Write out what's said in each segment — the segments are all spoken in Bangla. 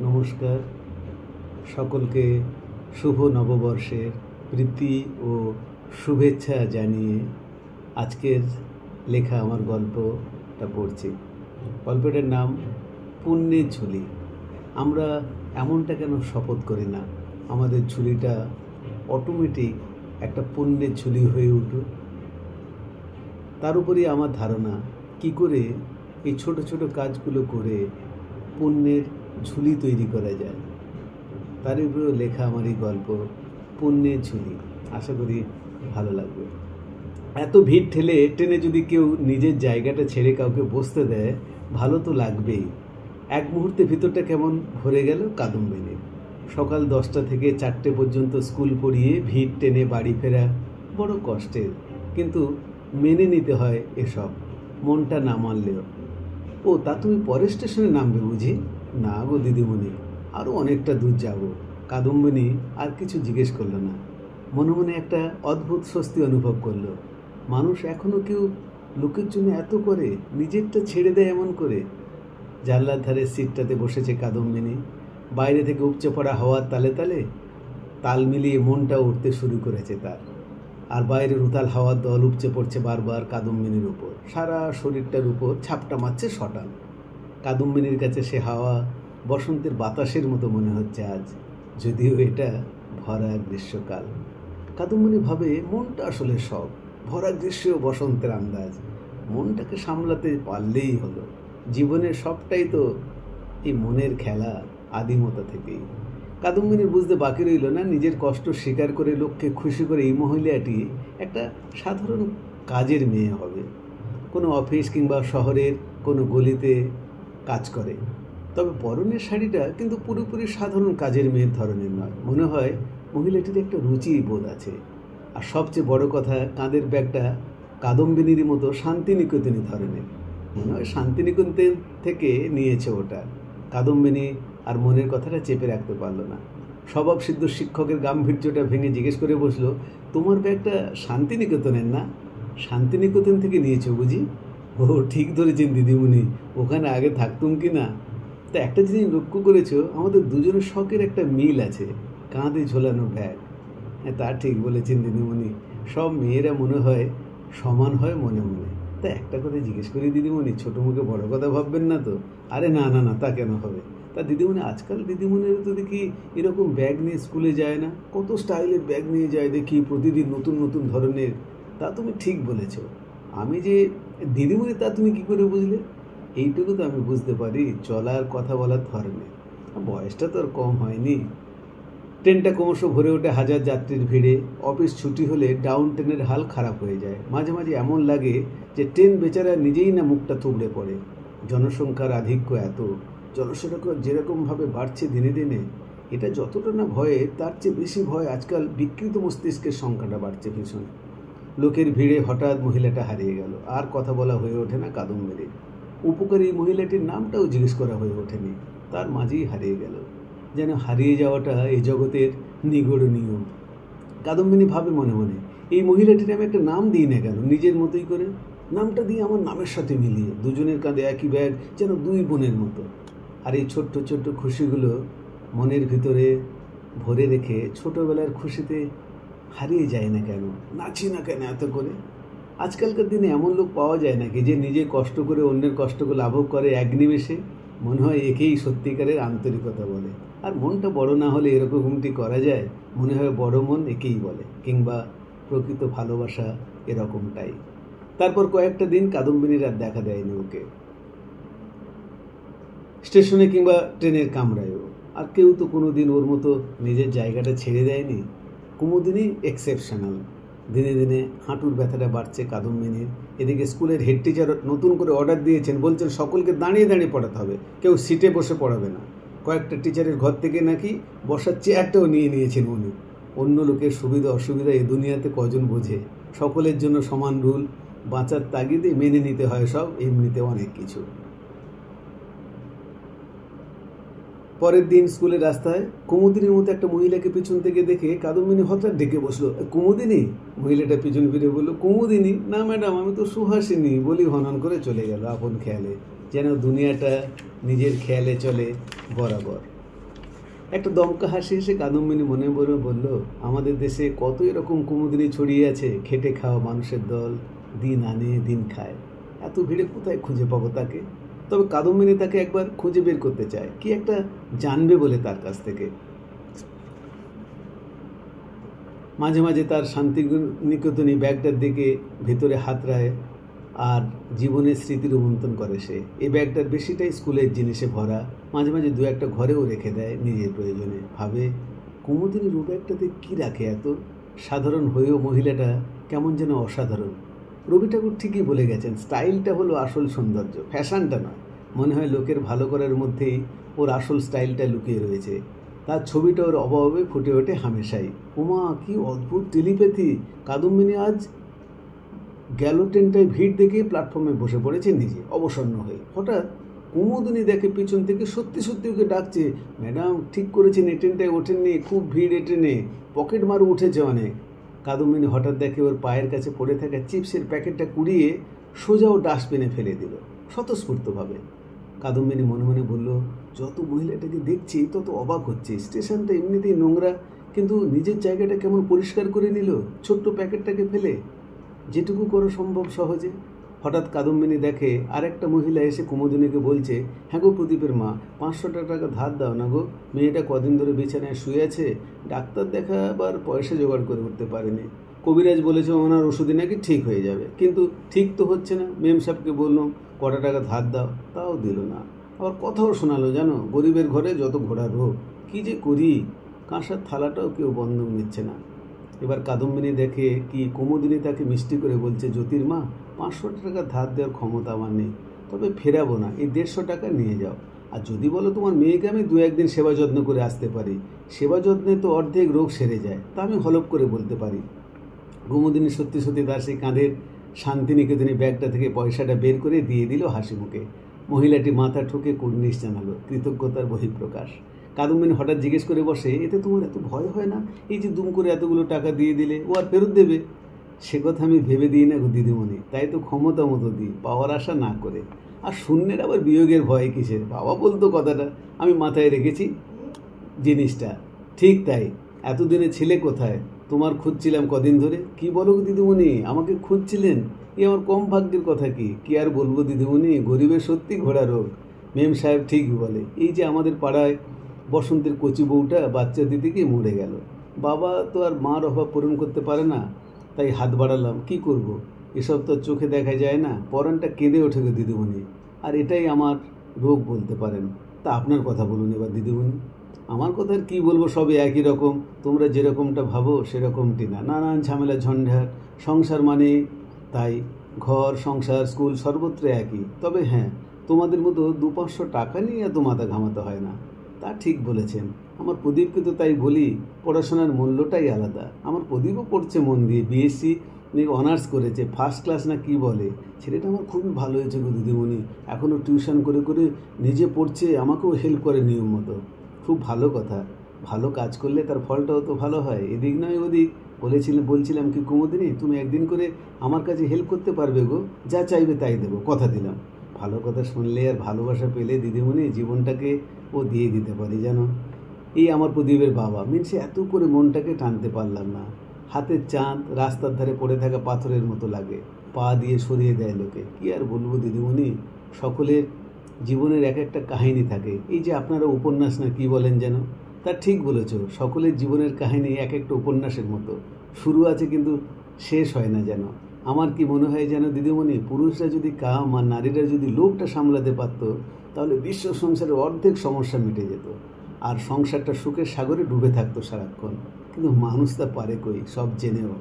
নমস্কার। সকলকে শুভ নববর্ষের প্রীতি ও শুভেচ্ছা জানিয়ে আজকের লেখা আমার গল্পটা পড়ছি। গল্পটার নাম পুণ্যের ঝুলি। আমরা এমনটা কেন শপথ করি না আমাদের ঝুলিটা অটোমেটিক একটা পুণ্যের ঝুলি হয়ে উঠুক? তার উপরই আমার ধারণা কি করে এই ছোট ছোট কাজগুলো করে পুণ্যের ঝুলি তৈরি করা যায়। তার উপরেও লেখা আমার এই গল্প পুণ্যের ঝুলি। আশা করি ভালো লাগবে। এত ভিড় ঠেলে ট্রেনে যদি কেউ নিজের জায়গাটা ছেড়ে কাউকে বসতে দেয়, ভালো তো লাগবেই। এক মুহূর্তে ভিতরটা কেমন ভরে গেল কাদম্বিনীর। সকাল 10টা থেকে 4টে পর্যন্ত স্কুল পড়িয়ে ভিড় টেনে বাড়ি ফেরা বড় কষ্টের, কিন্তু মেনে নিতে হয় এসব, মনটা না মানলেও। ও তা তুমি পরের স্টেশনে নামবে বুঝি? না গো দিদিমণি, আরও অনেকটা দূর যাব। কাদম্বিনী আর কিছু জিজ্ঞেস করলো না। মনে মনে একটা অদ্ভুত স্বস্তি অনুভব করলো। মানুষ এখনও কেউ লোকের জন্য এত করে, নিজেরটা ছেড়ে দেয় এমন করে। জানলার ধারে সিটটাতে বসেছে কাদম্বিনী। বাইরে থেকে উপচে পড়া হাওয়ার তালে তালে তাল মিলিয়ে মনটা উঠতে শুরু করেছে তার। আর বাইরের উতাল হাওয়ার দল উপচে পড়ছে বারবার কাদম্বিনীর উপর, সারা শরীরটার উপর ছাপটা মারছে শটান। কাদম্বিনীর কাছে সে হাওয়া বসন্তের বাতাসের মতো মনে হচ্ছে আজ, যদিও এটা ভরা গ্রীষ্মকাল। কাদম্বিনী ভাবে মনটা আসলে সব, ভরা গ্রীষ্ম বসন্তের আন্দাজ। মনটাকে সামলাতে পারলেই হলো। জীবনের সবটাই তো এই মনের খেলা, আদিমতা থেকেই। কাদম্বিনীর বুঝতে বাকি রইল না, নিজের কষ্ট স্বীকার করে লোককে খুশি করে এই মহিলাটি একটা সাধারণ কাজের মেয়ে হবে। কোনো অফিস কিংবা শহরের কোনো গলিতে কাজ করে, তবে পরনের শাড়িটা কিন্তু পুরোপুরি সাধারণ কাজের মেয়ের ধরনের নয়। মনে হয় মহিলাটির একটা রুচি বোধ আছে। আর সবচেয়ে বড় কথা, কাঁধের ব্যাগটা কাদম্বিনীর মতো শান্তিনিকেতনী ধরনের। মনে হয় শান্তিনিকেতন থেকে নিয়েছে ওটা। কাদম্বিনী আর মনের কথাটা চেপে রাখতে পারলো না। স্বভাবসিদ্ধ শিক্ষকের গাম্ভীর্যটা ভেঙে জিজ্ঞেস করে বসলো, তোমার ব্যাগটা শান্তিনিকেতনের না? শান্তিনিকেতন থেকে নিয়েছো বুঝি? ও ঠিক ধরেছেন দিদিমণি, ওখানে আগে থাকতুম কি না। তা একটা জিনিস লক্ষ্য করেছো, আমাদের দুজনের শখের একটা মিল আছে, কাঁধে ঝোলানো ব্যাগ। হ্যাঁ, তা ঠিক বলেছেন দিদিমণি। সব মেয়েরা মনে হয় সমান হয় মনে মনে। তা একটা কথা জিজ্ঞেস করি দিদিমণি, ছোটো মুখে বড় কথা ভাববেন না তো? আরে না না না, তা কেন হবে? তা দিদিমণি, আজকাল দিদিমণিরা তো দেখি এরকম ব্যাগ নিয়ে স্কুলে যায় না, কত স্টাইলের ব্যাগ নিয়ে যায় দেখি, প্রতিদিন নতুন নতুন ধরনের। তা তুমি ঠিক বলেছ। আমি যে দিদিমণি তা তুমি কী করে বুঝলে? এইটুকু তো আমি বুঝতে পারি চলার কথা বলার ধরনে। বয়সটা তো আর কম হয়নি। ট্রেনটা ক্রমশ ভরে ওঠে হাজার যাত্রীর ভিড়ে। অফিস ছুটি হলে ডাউন ট্রেনের হাল খারাপ হয়ে যায়। মাঝে মাঝে এমন লাগে যে ট্রেন বেচারা নিজেই না মুখটা থুবড়ে পড়ে। জনসংখ্যার আধিক্য এত, জনসংখ্যা যেরকমভাবে বাড়ছে দিনে দিনে, এটা যতটা না ভয়ে, তার চেয়ে বেশি ভয় আজকাল বিকৃত মস্তিষ্কের সংখ্যাটা বাড়ছে ভীষণ। লোকের ভিড়ে হঠাৎ মহিলাটা হারিয়ে গেল। আর কথা বলা হয়ে ওঠে না কাদম্বিনীর। উপকারী মহিলাটির নামটাও জিজ্ঞেস করা হয়ে ওঠেনি। তার মাঝেই হারিয়ে গেল। যেন হারিয়ে যাওয়াটা এই জগতের নিগূঢ় নিয়ম। কাদম্বিনী ভাবে মনে মনে, এই মহিলাটির আমি একটা নাম দিই না কেন, নিজের মতোই করে। নামটা দিয়ে আমার নামের সাথে মিলিয়ে, দুজনের কাঁধে একই ব্যাগ, যেন দুই বোনের মতো। আর এই ছোট্ট ছোট্ট খুশিগুলো মনের ভিতরে ভরে রেখে ছোটোবেলার খুশিতে হারিয়ে যায় না কেন, নাচি না কেন এত করে? আজকালকার দিনে এমন লোক পাওয়া যায় নাকি যে নিজে কষ্ট করে অন্যের কষ্টকে লাঘব করে এক নিমেষে? মনে হয় একেই সত্যিকারের আন্তরিকতা বলে। আর মনটা বড় না হলে এরকমটি করা যায়? মনে হয় বড় মন একেই বলে, কিংবা প্রকৃত ভালোবাসা এরকমটাই। তারপর কয়েকটা দিন কাদম্বিনীর আর দেখা দেয়নি ওকে, স্টেশনে কিংবা ট্রেনের কামরায়ও। আর কেউ তো কোনো দিন ওর মতো নিজের জায়গাটা ছেড়ে দেয়নি। কুমুদিনী এক্সেপশনাল। দিনে দিনে হাঁটুর ব্যথাটা বাড়ছে কাদম্বিনীর। এদিকে স্কুলের হেড টিচার নতুন করে অর্ডার দিয়েছেন, বলছেন সকলকে দাঁড়িয়ে দাঁড়িয়ে পড়াতে হবে, কেউ সিটে বসে পড়াবে না। কয়েকটা টিচারের ঘর থেকে নাকি বসার চেয়ারটাও নিয়ে নিয়েছেন উনি। অন্য লোকের সুবিধা অসুবিধা এ দুনিয়াতে কজন বোঝে? সকলের জন্য সমান রুল, বাঁচার তাগিদে মেনে নিতে হয় সব, এমনিতে অনেক কিছু। পরের দিন স্কুলের রাস্তায় কুমুদিনীর মতো একটা মহিলাকে পিছন থেকে দেখে কাদম্বিনী হঠাৎ ডেকে বসলো, কুমুদিনী? মহিলাটা পিছন ফিরে বললো, কুমুদিনী না ম্যাডাম, আমি তো সুহাসিনী বলি হনন করে চলে গেল আপন খেয়ালে। যেন দুনিয়াটা নিজের খেয়ালে চলে বরাবর। একটা দমকা হাসি হেসে কাদম্বিনী মনে মনে বলল, আমাদের দেশে কত এরকম কুমুদিনী ছড়িয়ে আছে, খেটে খাওয়া মানুষের দল, দিন আনে দিন খায়। এত ভিড়ে কোথায় খুঁজে পাবো তাকে? তবে কাদম্বিনী তাকে একবার খুঁজে বের করতে চায়, কি একটা জানবে বলে তার কাছ থেকে। মাঝে মাঝে তার শান্তিনিকেতনী ব্যাগটার দিকে ভেতরে হাতড়ায় আর জীবনের স্মৃতি রোমন্থন করে সে। এই ব্যাগটার বেশিটাই স্কুলের জিনিসে ভরা, মাঝে মাঝে দু একটা ঘরেও রেখে দেয় নিজের প্রয়োজনে। ভাবে, কুমুদিনীর ও ব্যাগটাতে কী রাখে এত? সাধারণ হয়েও মহিলাটা কেমন যেন অসাধারণ। রবি ঠাকুর ঠিকই বলে গেছেন, স্টাইলটা হলো আসল সৌন্দর্য, ফ্যাশনটা নয়। মনে হয় লোকের ভালো করার মধ্যেই ওর আসল স্টাইলটা লুকিয়ে রয়েছে। তার ছবিটা ওর অভাবে ফুটে ওঠে হামেশাই। উমা, কি অদ্ভুত টেলিপ্যাথি! কাদম্বিনী আজ গেল ট্রেনটায় ভিড় দেখে প্ল্যাটফর্মে বসে পড়েছে নিজে অবসন্ন হয়ে। হঠাৎ কুমুদিনী দেখে পিছন থেকে সত্যি সত্যি ওকে ডাকছে, ম্যাডাম ঠিক করেছেন, এই ট্রেনটায় ওঠেননি, খুব ভিড় এ ট্রেনে, পকেট মারু উঠেছে অনেক। কাদম্বিনী হঠাৎ দেখে ওর পায়ের কাছে পড়ে থাকা চিপসের প্যাকেটটা কুড়িয়ে সোজা ও ডাস্টবিনে ফেলে দিল স্বতঃস্ফূর্তভাবে। কাদম্বিনী মনে মনে বলল, যত মহিলাটাকে দেখছি তত অবাক হচ্ছে। স্টেশনটা এমনিতেই নোংরা, কিন্তু নিজের জায়গাটা কেমন পরিষ্কার করে নিল ছোট্ট প্যাকেটটাকে ফেলে, যেটুকু করা সম্ভব সহজে। হঠাৎ কাদম্বিনী দেখে আরেকটা মহিলা এসে কুমুদিনীকে বলছে, হ্যাঁ গো প্রদীপের মা, 500 টাকা ধার দাও না গো, মেয়েটা কদিন ধরে বিছানায় শুয়ে আছে, ডাক্তার দেখাবার পয়সা জোগাড় করে উঠতে পারেনি। কবিরাজ বলেছে ওনার ওষুধে নাকি ঠিক হয়ে যাবে, কিন্তু ঠিক তো হচ্ছে না। মেম সাহেবকে বললাম কটা টাকা ধার দাও, তাও দিল না। আবার কথাও শোনালো, জানো, গরিবের ঘরে যত ঘোড়া রোগ, কী যে করি, কাঁসার থালাটাও কেউ বন্ধক নিচ্ছে না। এবার কাদম্বিনী দেখে কি কুমুদিনী তাকে মিষ্টি করে বলছে, জ্যোতির মা, 500 টাকা ধার দেওয়ার ক্ষমতা আমার নেই, তবে ফেরাবো না, এই 150 টাকা নিয়ে যাও। আর যদি বলো তোমার মেয়েকে আমি 2-1 দিন সেবা যত্ন করে আসতে পারি, সেবা যত্নে তো অর্ধেক রোগ সেরে যায়, তা আমি হলপ করে বলতে পারি। কুমুদিনী সত্যি সত্যি তার সেই কাঁধের শান্তিনিকেতনী ব্যাগটা থেকে পয়সাটা বের করে দিয়ে দিল হাসি মুখে। মহিলাটি মাথা ঠুকে কুর্নিশ জানালো, কৃতজ্ঞতার বহিঃপ্রকাশ। কাদম্বিনী হঠাৎ জিজ্ঞেস করে বসে, এতে তোমার এত ভয় হয় না? এই যে দুম করে এতগুলো টাকা দিয়ে দিলে, ও আর ফেরত দেবে? সে কথা আমি ভেবে দিই না গো দিদিমণি, তাই তো ক্ষমতা মতো দিই, পাওয়ার আশা না করে। আর শূন্যের আবার বিয়োগের ভয় কিসের? বাবা বলতো কথাটা, আমি মাথায় রেখেছি জিনিসটা। ঠিক তাই, এতদিনে ছেলে কোথায়? তোমার খুঁজছিলাম কদিন ধরে। কি বলো দিদিমণি, আমাকে খুঁজছিলেন? এ আমার কম ভাগ্যের কথা কি আর বলবো দিদিমণি, গরিবের সত্যি ঘোড়া রোগ। মেম সাহেব ঠিকই বলে, এই যে আমাদের পাড়ায় বসন্তের কচি বউটা বাচ্চা দিতে গিয়ে মরে গেল। বাবা তো আর মার অভাব পূরণ করতে পারে না, তাই হাত বাড়ালাম। কি করব, এসব তো চোখে দেখা যায় না। পরানটা কেঁদে ওঠে গো দিদিমণি, আর এটাই আমার রোগ বলতে পারেন। তা আপনার কথা বলুন এবার দিদিমণি। আমার কথা আর কী বলবো, সবই একই রকম। তোমরা যেরকমটা ভাবো সেরকমটি না, নানান ঝামেলা ঝঞ্ঝাট। সংসার মানে তাই, ঘর সংসার স্কুল সর্বত্র একই। তবে হ্যাঁ, তোমাদের মতো 200-500 টাকা নিয়ে এত মাথা ঘামাতে হয় না। তা ঠিক বলেছেন। আমার প্রদীপকে তো তাই বলি, পড়াশোনার মূল্যটাই আলাদা। আমার প্রদীপও পড়ছে মন দিয়ে, বিএসসি অনার্স করেছে, ফার্স্ট ক্লাস না কি বলে। ছেলেটা আমার খুবই ভালো হয়েছে গো দিদিমণি, এখনও টিউশন করে করে নিজে পড়ছে, আমাকেও হেল্প করে নিয়ম মতো। খুব ভালো কথা, ভালো কাজ করলে তার ফলটাও তো ভালো হয়, এদিক নয় ওদিক। বলছিলাম কি কুমুদিনী, তুমি একদিন করে আমার কাছে হেল্প করতে পারবে গো? যা চাইবে তাই দেবো, কথা দিলাম। ভালো কথা শুনলে আর ভালোবাসা পেলে দিদিমণি জীবনটাকে ও দিয়ে দিতে পারি জানো। এই আমার প্রদীপের বাবা, মিনসে এত করে মনটাকে টানতে পারলাম না। হাতের চাঁদ রাস্তার ধারে পড়ে থাকা পাথরের মতো লাগে, পা দিয়ে সরিয়ে দেয় লোকে। কি আর বলবো দিদিমণি, সকলের জীবনের এক একটা কাহিনী থাকে। এই যে আপনারা উপন্যাস না কি বলেন যেন, তা ঠিক বলেছ, সকলের জীবনের কাহিনী এক একটা উপন্যাসের মতো, শুরু আছে কিন্তু শেষ হয় না যেন। আমার কি মনে হয় যেন দিদিমণি, পুরুষরা যদি কাম আর নারীরা যদি লোকটা সামলাতে পারত, তাহলে বিশ্ব সংসারের অর্ধেক সমস্যা মিটে যেত, আর সংসারটা সুখের সাগরে ডুবে থাকতো সারাক্ষণ। কিন্তু মানুষ তা পারে কই, সব জেনেও।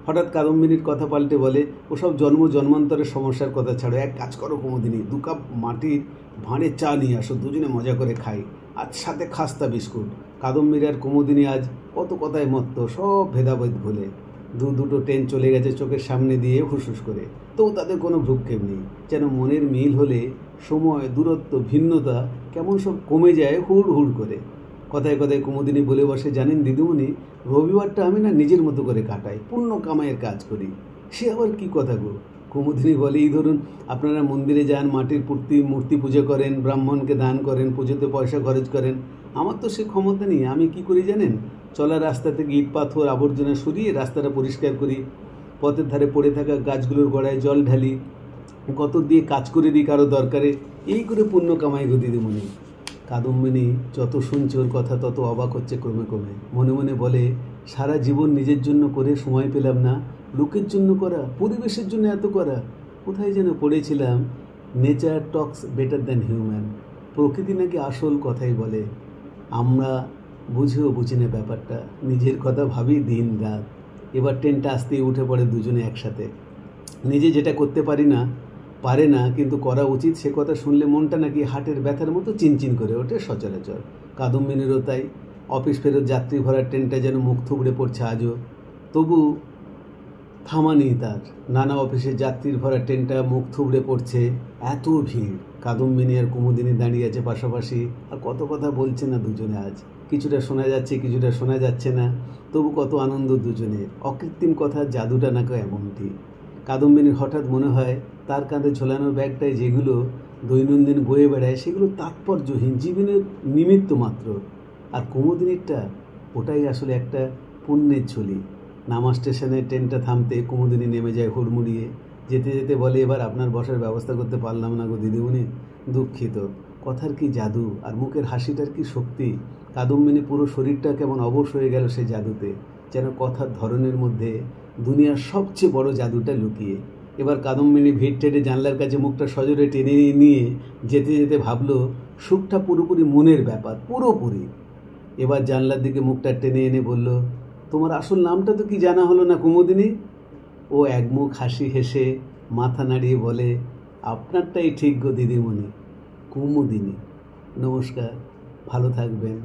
হঠাৎ কাদম্বিনীর কথা পাল্টে বলে, ওসব জন্মান্তরের সমস্যার কথা ছাড়ো, এক কাজ করো কুমুদিনী, 2 কাপ মাটির ভাঁড়ে চা নিয়ে আসো, দুজনে মজা করে খাই, আর সাথে খাস্তা বিস্কুট। কাদম্বিনী আর কুমুদিনী আজ কত কথায় মত্ত, সব ভেদাভেদ ভুলে। দুটো ট্রেন চলে গেছে চোখের সামনে দিয়ে হুসহুস করে, তবু তাদের কোনো ভ্রুক্ষেপ নেই। যেন মনের মিল হলে সময়, দূরত্ব, ভিন্নতা কেমন সব কমে যায় হুড় হুড় করে। কথায় কথায় কুমুদিনী বলে বসে, জানেন দিদিমণি, রবিবারটা আমি না নিজের মতো করে কাটাই, পূর্ণ কামাইয়ের কাজ করি। সে আবার কি কথা গো, কুমুদিনী বলে, এই ধরুন আপনারা মন্দিরে যান, মাটির মূর্তি পুজো করেন, ব্রাহ্মণকে দান করেন, পুজোতে পয়সা খরচ করেন। আমার তো সে ক্ষমতা নেই। আমি কি করি জানেন? চলা রাস্তা থেকে ইট পাথর আবর্জনা সরিয়ে রাস্তাটা পরিষ্কার করি, পথের ধারে পড়ে থাকা গাছগুলোর গোড়ায় জল ঢালি, কত দিয়ে কাজ করে দিই কারো দরকারে। এই করে পুণ্য কামাই গো দিদিমণি। কাদম্বিনী যত শুনছে ওর কথা তত অবাক হচ্ছে ক্রমে ক্রমে। মনে মনে বলে, সারা জীবন নিজের জন্য করে সময় পেলাম না, লোকের জন্য করা, পরিবেশের জন্য এত করা। কোথায় যেন পড়েছিলাম, নেচার টক্স বেটার দ্যান হিউম্যান। প্রকৃতি নাকি আসল কথাই বলে। আমরা বুঝেও বুঝি না ব্যাপারটা, নিজের কথা ভাবি দিন রাত। এবার ট্রেনটা আসতেই উঠে পড়ে দুজনে একসাথে। নিজে যেটা করতে পারে না কিন্তু করা উচিত, সে কথা শুনলে মনটা নাকি হাটের ব্যথার মতো চিনচিন করে ওঠে সচরাচর। কাদম্বিনীরও তাই। অফিস ফেরত যাত্রী ভরা ট্রেনটা যেন মুখ থুবড়ে পড়ছে আজও। তবু থামা নেই তার। নানা অফিসের যাত্রীর ভরা ট্রেনটা মুখ থুবড়ে পড়ছে, এত ভিড়। কাদম্বিনী আর কুমুদিনী দাঁড়িয়ে আছে পাশাপাশি, আর কত কথা বলছে না দুজনে আজ। কিছুটা শোনা যাচ্ছে, কিছুটা শোনা যাচ্ছে না, তবু কত আনন্দ দুজনের। অকৃত্রিম কথার জাদুটা নাকি এমনটি। কাদম্বিনীর হঠাৎ মনে হয় তার কাঁধে ঝোলানো ব্যাগটায় যেগুলো দৈনন্দিন বয়ে বেড়ায় সেগুলো তাৎপর্যহীন, জীবনের নিমিত্ত মাত্র। আর কুমুদিনীরটা, ওটাই আসলে একটা পুণ্যের ঝুলি। নামা স্টেশনে ট্রেনটা থামতে কুমুদিনী নেমে যায় হুড়মুড়িয়ে। যেতে যেতে বলে, এবার আপনার বসার ব্যবস্থা করতে পারলাম না গো দিদিমণি, দুঃখিত। কথার কি জাদু, আর মুখের হাসিটার কি শক্তি। কাদম্বিনী পুরো শরীরটা কেমন অবশ হয়ে গেল সে জাদুতে, যেন কথার ধরনের মধ্যে দুনিয়ার সবচেয়ে বড় জাদুটা লুকিয়ে। এবার কাদম্বিনী ভিড় টেনে জানলার কাছে মুখটা সজোরে টেনে নিয়ে যেতে যেতে ভাবলো, সুখটা পুরোপুরি মনের ব্যাপার, পুরোপুরি। এবার জানলার দিকে মুখটা টেনে এনে বলল, তোমার আসল নামটা তো কি জানা হলো না কুমুদিনী? ও একমুখ হাসি হেসে মাথা নাড়িয়ে বলে, আপনারটাই ঠিক গো দিদিমণি, কুমুদিনী। নমস্কার, ভালো থাকবেন,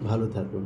ভালো থাকুন।